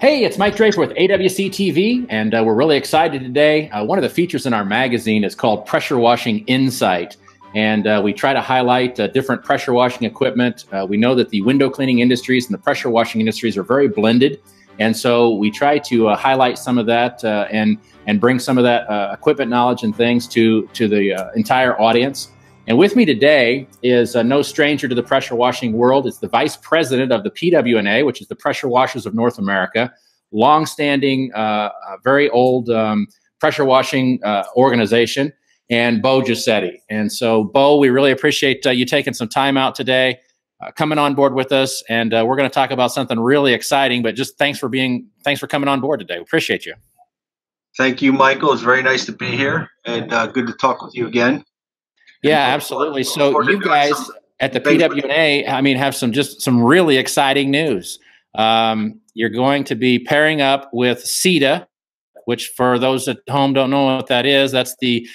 Hey, it's Mike Draper with AWC TV, and we're really excited today. One of the features in our magazine is called Pressure Washing Insight, and we try to highlight different pressure washing equipment. We know that the window cleaning industries and the pressure washing industries are very blended, and so we try to highlight some of that and bring some of that equipment knowledge and things to the entire audience. And with me today is no stranger to the pressure washing world. It's the Vice President of the PWNA, which is the Pressure Washers of North America, longstanding, very old pressure washing organization, and Bo Giuseppe. And so, Bo, we really appreciate you taking some time out today, coming on board with us, and we're going to talk about something really exciting. But just thanks for coming on board today. We appreciate you. Thank you, Michael. It's very nice to be here, and good to talk with you again. Yeah, absolutely. So you guys at the PWNA, I mean, have some really exciting news. You're going to be pairing up with CETA, which for those at home don't know what that is. That's the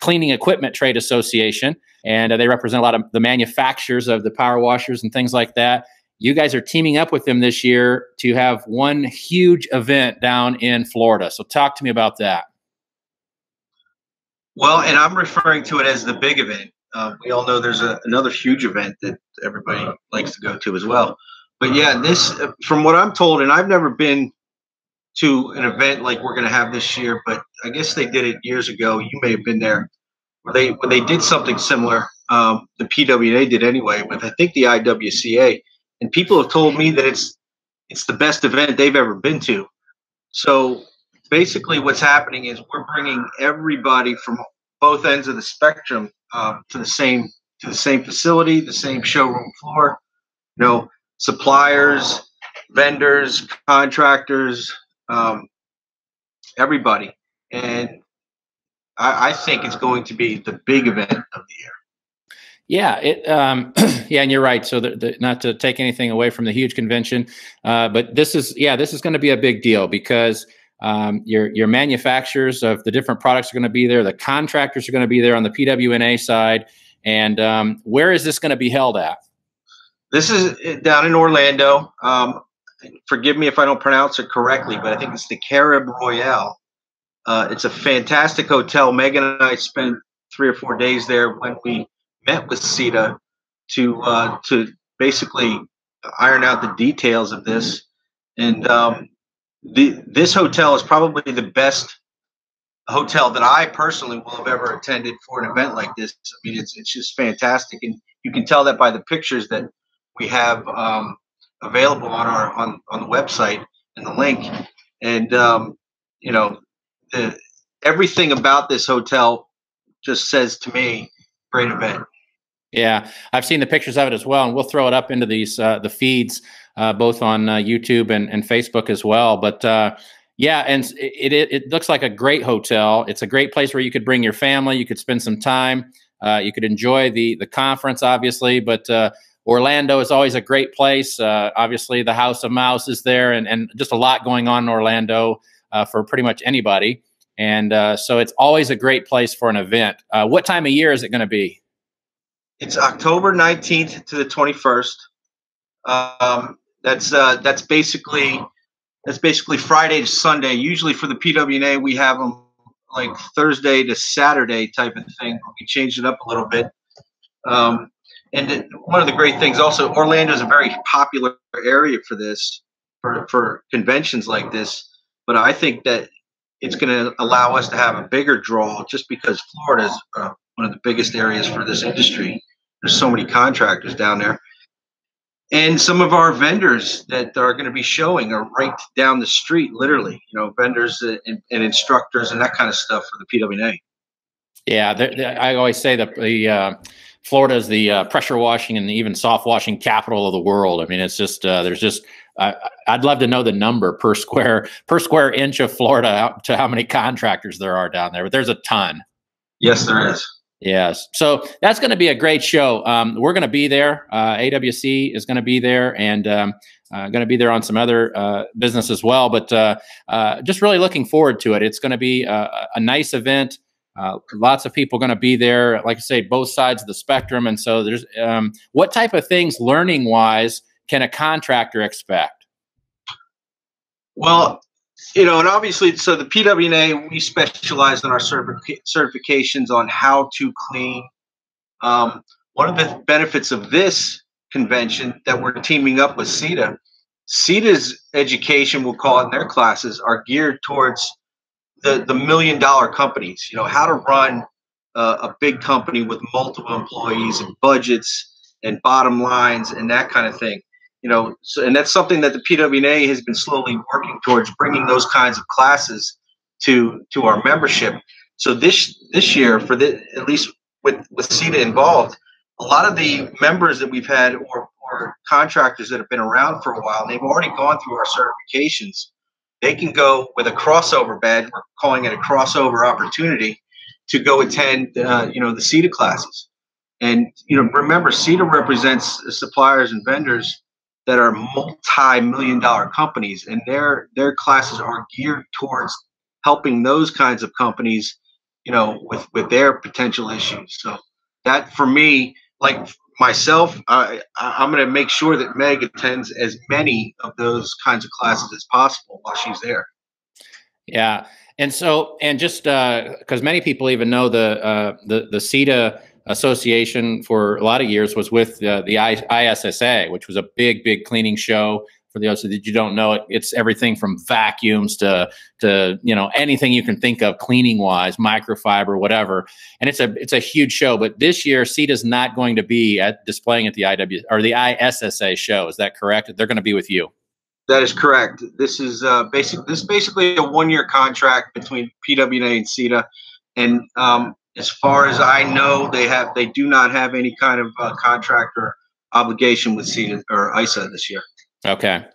Cleaning Equipment Trade Association, and they represent a lot of the manufacturers of the power washers and things like that. You guys are teaming up with them this year to have one huge event down in Florida. So talk to me about that. Well, and I'm referring to it as the big event. We all know there's another huge event that everybody likes to go to as well. But yeah, this, from what I'm told, and I've never been to an event like we're going to have this year, but I guess they did it years ago. You may have been there. When they did something similar, the PWNA did anyway, with I think the IWCA. And people have told me that it's the best event they've ever been to. So basically what's happening is we're bringing everybody from both ends of the spectrum to the same facility, the same showroom floor, suppliers, vendors, contractors, everybody. And I think it's going to be the big event of the year. Yeah, yeah, and you're right. So not to take anything away from the huge convention, but this is going to be a big deal because your manufacturers of the different products are going to be there. The contractors are going to be there on the PWNA side. And where is this going to be held at? This is down in Orlando. Forgive me if I don't pronounce it correctly, but I think it's the Carib Royale. It's a fantastic hotel. Megan and I spent 3 or 4 days there when we met with CETA to basically iron out the details of this. And this hotel is probably the best hotel that I personally will have ever attended for an event like this. I mean, it's just fantastic, and you can tell that by the pictures that we have available on the website and the link. And everything about this hotel just says to me, great event. Yeah, I've seen the pictures of it as well, and we'll throw it up into these the feeds. Both on YouTube and Facebook as well. But yeah, and it looks like a great hotel. It's a great place where you could bring your family. You could spend some time. You could enjoy the conference, obviously. But Orlando is always a great place. Obviously, the House of Mouse is there, and just a lot going on in Orlando for pretty much anybody. And so it's always a great place for an event. What time of year is it going to be? It's October 19th to the 21st. That's basically Friday to Sunday. Usually for the PWNA, we have them like Thursday to Saturday type of thing. We changed it up a little bit. And one of the great things also, Orlando is a very popular area for this, for conventions like this. But I think that it's going to allow us to have a bigger draw just because Florida is one of the biggest areas for this industry. There's so many contractors down there. And some of our vendors that are going to be showing are right down the street, literally, vendors and instructors and that kind of stuff for the PWNA. Yeah, I always say that Florida is the pressure washing and even soft washing capital of the world. I mean, it's just I'd love to know the number per square inch of Florida to how many contractors there are down there, but there's a ton. Yes, there is. Yes. So that's going to be a great show. We're going to be there. AWC is going to be there and going to be there on some other business as well. But just really looking forward to it. It's going to be a nice event. Lots of people going to be there, like I say, both sides of the spectrum. And so there's what type of things learning wise can a contractor expect? Well, and obviously, so the PWNA, we specialize in our certifications on how to clean. One of the benefits of this convention that we're teaming up with CETA, CETA's education, we'll call it, in their classes are geared towards the $1 million companies. How to run a big company with multiple employees and budgets and bottom lines and that kind of thing. And that's something that the PWNA has been slowly working towards, bringing those kinds of classes to our membership. So this year, at least with CETA involved, a lot of the members that we've had or contractors that have been around for a while, they've already gone through our certifications. They can go with a crossover bed, we're calling it a crossover opportunity, to go attend the CETA classes. And remember, CETA represents suppliers and vendors that are multi-million-dollar companies, and their classes are geared towards helping those kinds of companies, with their potential issues. So that, for me, like myself, I'm going to make sure that Meg attends as many of those kinds of classes as possible while she's there. Yeah, and just because many people even know the CETA association for a lot of years was with the ISSA, which was a big cleaning show. For those that you don't know, it's everything from vacuums to anything you can think of cleaning wise, microfiber, whatever. And it's a huge show. But this year, CETA is not going to be displaying at the ISSA show. Is that correct? They're going to be with you. That is correct. This is basically a one-year contract between PWNA and CETA, and as far as I know, they do not have any kind of contract or obligation with CETA or ISA this year. Okay.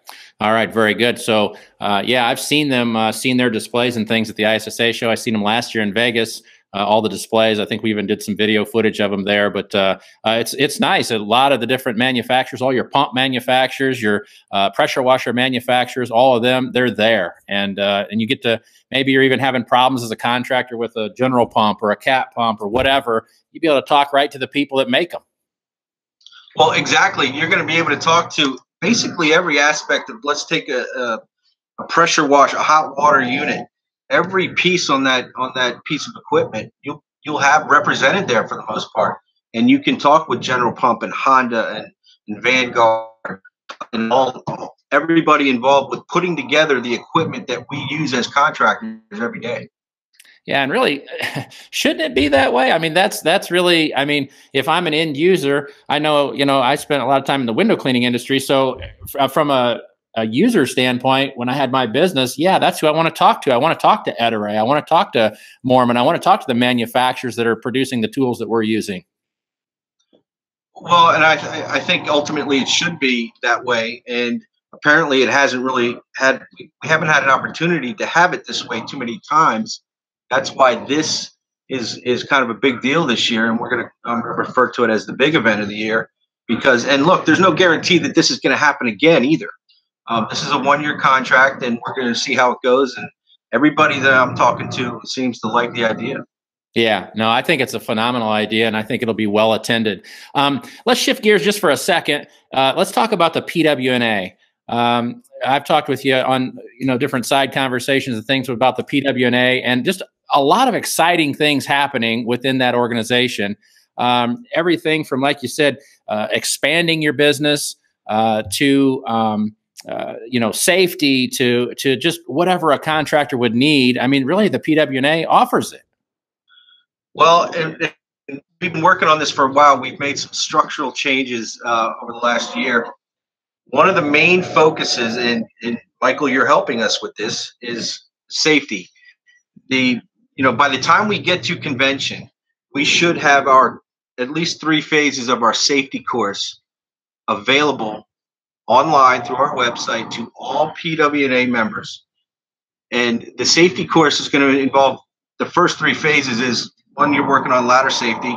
All right. Very good. So, yeah, I've seen them, seen their displays and things at the ISSA show. I seen them last year in Vegas, all the displays. I think we even did some video footage of them there, but it's nice. A lot of the different manufacturers, all your pump manufacturers, your pressure washer manufacturers, all of them, they're there. And you get to, maybe you're even having problems as a contractor with a General Pump or a Cat Pump or whatever, you'd be able to talk right to the people that make them. Well, exactly. You're going to be able to talk to basically every aspect of, let's take a pressure wash, a hot water unit. Every piece on that piece of equipment, you'll have represented there for the most part, and you can talk with General Pump and Honda and Vanguard and everybody involved with putting together the equipment that we use as contractors every day. Yeah, and really, shouldn't it be that way? I mean, that's really, I mean, if I'm an end user, I know, I spent a lot of time in the window cleaning industry. So from a user standpoint, when I had my business, yeah, that's who I want to talk to. I want to talk to Ed-Array. I want to talk to Mormon. I want to talk to the manufacturers that are producing the tools that we're using. Well, and I think ultimately it should be that way. And apparently it hasn't really we haven't had an opportunity to have it this way too many times. That's why this is kind of a big deal this year, and we're going to refer to it as the big event of the year. And look, there's no guarantee that this is going to happen again either. This is a one-year contract, and we're going to see how it goes. And everybody that I'm talking to seems to like the idea. Yeah, no, I think it's a phenomenal idea, and I think it'll be well attended. Let's shift gears just for a second. Let's talk about the PWNA. I've talked with you on different side conversations and things about the PWNA, and just a lot of exciting things happening within that organization. Everything from, like you said, expanding your business to safety to just whatever a contractor would need. I mean, really, the PWNA offers it. Well, and we've been working on this for a while. We've made some structural changes over the last year. One of the main focuses, and Michael, you're helping us with this, is safety. By the time we get to convention, we should have at least 3 phases of our safety course available online through our website to all PWNA members. And the safety course is going to involve, the first 3 phases is, one, you're working on ladder safety.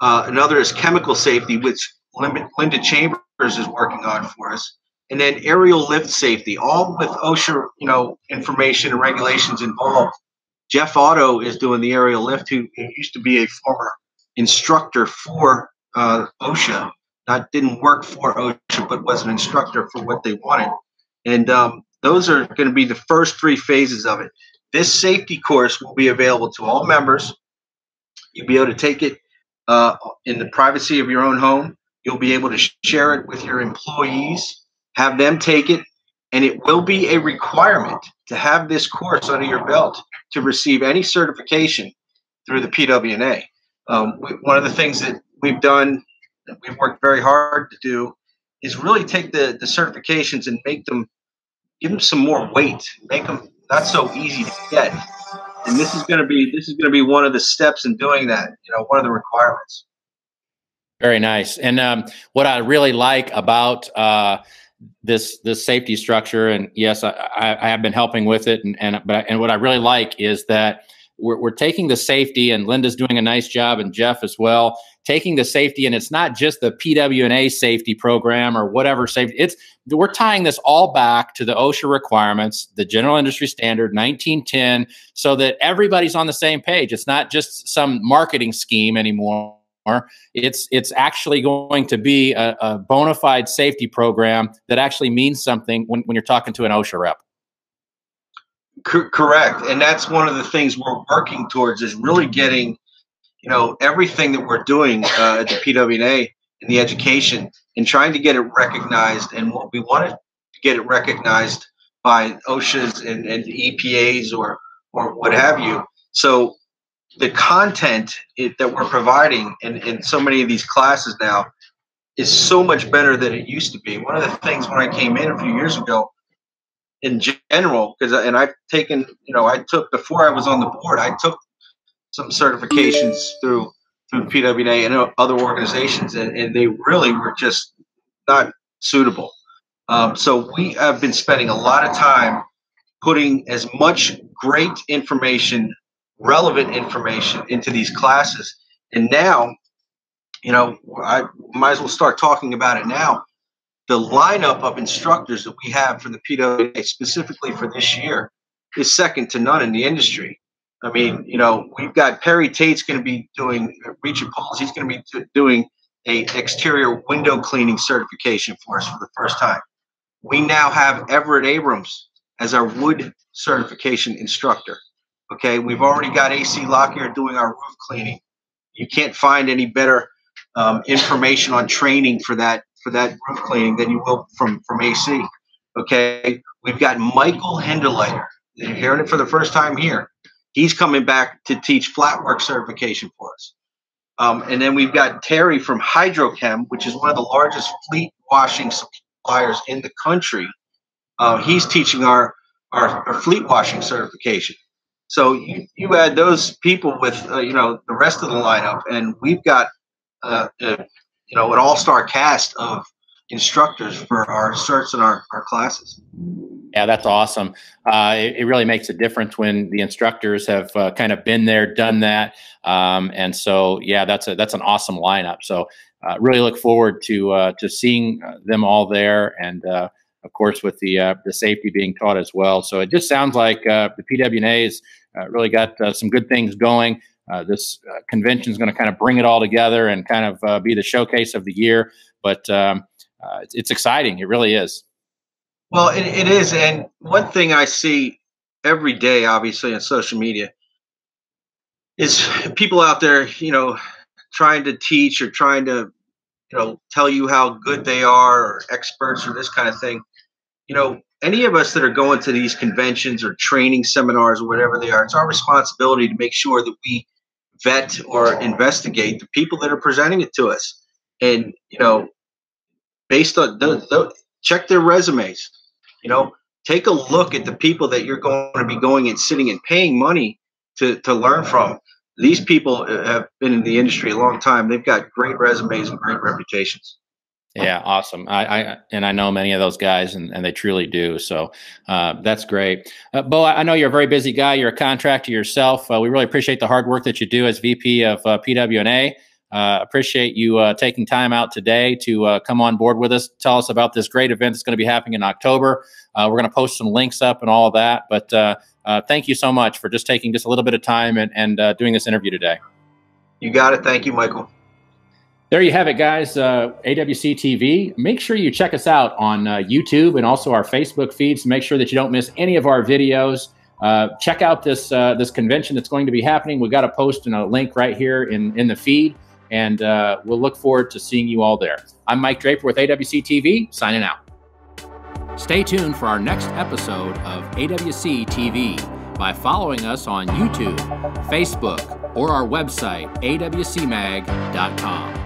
Another is chemical safety, which Linda Chambers is working on for us. And then aerial lift safety, all with OSHA, information and regulations involved. Jeff Otto is doing the aerial lift, who used to be a former instructor for OSHA. Didn't work for OSHA, but was an instructor for what they wanted. And Those are going to be the first 3 phases of it. This safety course will be available to all members. You'll be able to take it in the privacy of your own home. You'll be able to share it with your employees, have them take it, and it will be a requirement to have this course under your belt to receive any certification through the PWNA. One of the things that we've done, that we've worked very hard to do, is really take the certifications and give them some more weight, make them not so easy to get. And this is going to be one of the steps in doing that. One of the requirements. Very nice. And what I really like about this safety structure, and yes, I have been helping with it, and what I really like is that we're taking the safety, and Linda's doing a nice job, and Jeff as well, taking the safety, and it's not just the PWNA safety program or whatever safety. We're tying this all back to the OSHA requirements, the General Industry Standard 1910, so that everybody's on the same page. It's not just some marketing scheme anymore. It's actually going to be a bona fide safety program that actually means something when you're talking to an OSHA rep. Correct. And that's one of the things we're working towards, is really getting, everything that we're doing at the PWNA in the education, and trying to get it recognized. And what we want to get it recognized by OSHA's and EPAs or what have you. So the content that we're providing in so many of these classes now is so much better than it used to be. One of the things when I came in a few years ago, in general, I've taken, before I was on the board, I took some certifications through PWNA and other organizations, and they really were just not suitable. So we have been spending a lot of time putting as much great information, relevant information into these classes. And now, I might as well start talking about it now. The lineup of instructors that we have for the PWNA specifically for this year is second to none in the industry. I mean, we've got Perry Tate's going to be doing Regent Pauls. He's going to be doing a exterior window cleaning certification for us for the first time. We now have Everett Abrams as our wood certification instructor. Okay, we've already got AC Lockyer doing our roof cleaning. You can't find any better information on training for that roof cleaning than you will from AC. Okay, we've got Michael Henderleiter. You're hearing it for the first time here. He's coming back to teach flat work certification for us. And then we've got Terry from Hydrochem, which is one of the largest fleet washing suppliers in the country. He's teaching our fleet washing certification. So you add those people with the rest of the lineup, and we've got an all-star cast of instructors for our certs and our classes. Yeah, that's awesome. It really makes a difference when the instructors have kind of been there, done that, and so yeah, that's an awesome lineup. So really look forward to seeing them all there, and of course with the safety being taught as well. So it just sounds like the PWNA has really got some good things going. This convention is going to kind of bring it all together and kind of be the showcase of the year. But it's exciting. It really is. Well, it is. And one thing I see every day, obviously, on social media is people out there, trying to teach or trying to, tell you how good they are, or experts or this kind of thing. Any of us that are going to these conventions or training seminars or whatever they are, it's our responsibility to make sure that we vet or investigate the people that are presenting it to us. And, based on check their resumes, take a look at the people that you're going to be going and sitting and paying money to learn from. These people have been in the industry a long time. They've got great resumes and great reputations. Yeah, awesome. I know many of those guys, and they truly do. So that's great. Bo, I know you're a very busy guy. You're a contractor yourself. We really appreciate the hard work that you do as VP of PWNA. Appreciate you taking time out today to come on board with us. Tell us about this great event that's going to be happening in October. We're going to post some links up and all of that. But thank you so much for just taking just a little bit of time and doing this interview today. You got it. Thank you, Michael. There you have it, guys. AWC TV. Make sure you check us out on YouTube and also our Facebook feeds to make sure that you don't miss any of our videos. Check out this convention that's going to be happening. We've got a post and a link right here in the feed, and we'll look forward to seeing you all there. I'm Mike Draper with AWC TV, signing out. Stay tuned for our next episode of AWC TV by following us on YouTube, Facebook, or our website, awcmag.com.